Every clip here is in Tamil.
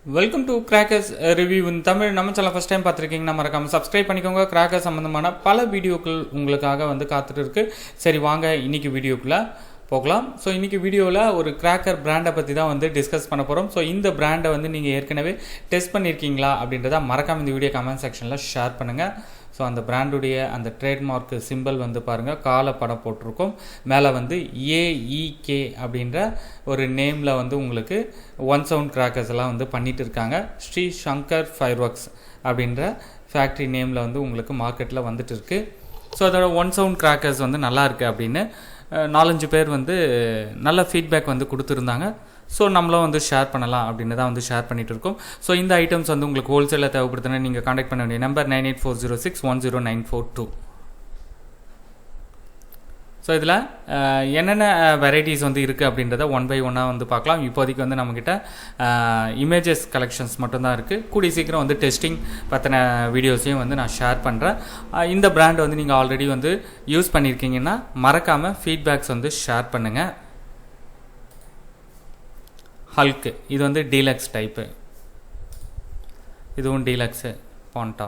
வெல்கம் டு கிராக்கர்ஸ் ரிவ்யூ இன் தமிழ். நம்ம சேனல் ஃபஸ்ட் டைம் பார்த்துருக்கீங்கன்னா மறக்காமல் சப்ஸ்கிரைப் பண்ணிக்கோங்க. கிராக்கர் சம்மந்தமான பல வீடியோக்கள் உங்களுக்காக வந்து காத்துட்டு இருக்கு. சரி வாங்க இன்றைக்கி வீடியோக்குள்ளே போகலாம். ஸோ இன்றைக்கி வீடியோவில் ஒரு கிராக்கர் பிராண்டை பற்றி தான் வந்து டிஸ்கஸ் பண்ண போகிறோம். ஸோ இந்த பிராண்டை வந்து நீங்கள் ஏற்கனவே டெஸ்ட் பண்ணியிருக்கீங்களா அப்படின்றத மறக்காமல் இந்த வீடியோ கமெண்ட் செக்ஷனில் ஷேர் பண்ணுங்கள். ஸோ அந்த பிராண்டுடைய அந்த ட்ரேட்மார்க் சிம்பிள் வந்து பாருங்கள், காலை படம் போட்டிருக்கோம். மேலே வந்து ஏஇகே அப்படின்ற ஒரு நேமில் வந்து உங்களுக்கு ஒன் சவுண்ட் கிராக்கர்ஸ் எல்லாம் வந்து பண்ணிகிட்டு இருக்காங்க. ஸ்ரீ சங்கர் ஃபயர் ஒர்க்ஸ் அப்படின்ற ஃபேக்ட்ரி நேமில் வந்து உங்களுக்கு மார்க்கெட்டில் வந்துட்டு இருக்குது. ஸோ அதோட ஒன் சவுண்ட் கிராக்கர்ஸ் வந்து நல்லா இருக்குது அப்படின்னு 4-5 பேர் வந்து நல்ல ஃபீட்பேக் வந்து கொடுத்துருந்தாங்க. ஸோ நம்மளும் வந்து ஷேர் பண்ணலாம் அப்படின்னு தான் வந்து ஷேர் பண்ணிகிட்டு இருக்கோம். ஸோ இந்த ஐட்டம்ஸ் வந்து உங்களுக்கு ஹோல்சேலில் தேவைப்படுதுன்னா நீங்கள் காண்டாக்ட் பண்ண வேண்டிய நம்பர் 9840610942. ஸோ இதில் என்னென்ன வெரைட்டிஸ் வந்து இருக்குது அப்படின்றத ஒன் பை ஒன்னாக வந்து பார்க்கலாம். இப்போதைக்கு வந்து நம்மக்கிட்ட இமேஜஸ் கலெக்ஷன்ஸ் மட்டும்தான் இருக்குது. கூடிய சீக்கிரம் வந்து டெஸ்டிங் பற்றின வீடியோஸையும் வந்து நான் ஷேர் பண்ணுறேன். இந்த பிராண்ட் வந்து நீங்கள் ஆல்ரெடி வந்து யூஸ் பண்ணியிருக்கீங்கன்னா மறக்காமல் ஃபீட்பேக்ஸ் வந்து ஷேர் பண்ணுங்கள். ஹல்க்கு இது வந்து டீலக்ஸ் டைப்பு, இதுவும் டீலக்ஸு. பாண்டா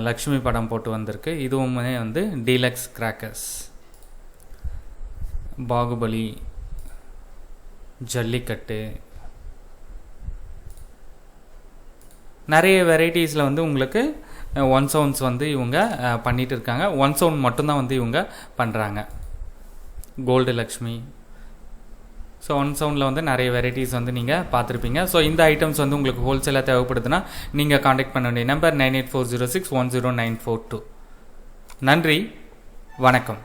லக்ஷ்மி படம் போட்டு வந்திருக்கு, இதுவுமே வந்து டீலக்ஸ் கிராக்கர்ஸ். பாகுபலி, ஜல்லிக்கட்டு, நிறைய வெரைட்டிஸில் வந்து உங்களுக்கு ஒன் சவுண்ட்ஸ் வந்து இவங்க பண்ணிகிட்டு இருக்காங்க. ஒன் சவுண்ட் மட்டும்தான் வந்து இவங்க பண்ணுறாங்க. கோல்டு லக்ஷ்மி. ஸோ ஒன் சவுண்டில் வந்து நிறைய வெரைட்டிஸ் வந்து நீங்கள் பார்த்துருப்பீங்க. ஸோ இந்த ஐட்டம்ஸ் வந்து உங்களுக்கு ஹோல்சேலாக தேவைப்படுதுன்னா நீங்கள் காண்டாக்ட் பண்ண வேண்டிய நம்பர் 9840610942. நன்றி, வணக்கம்.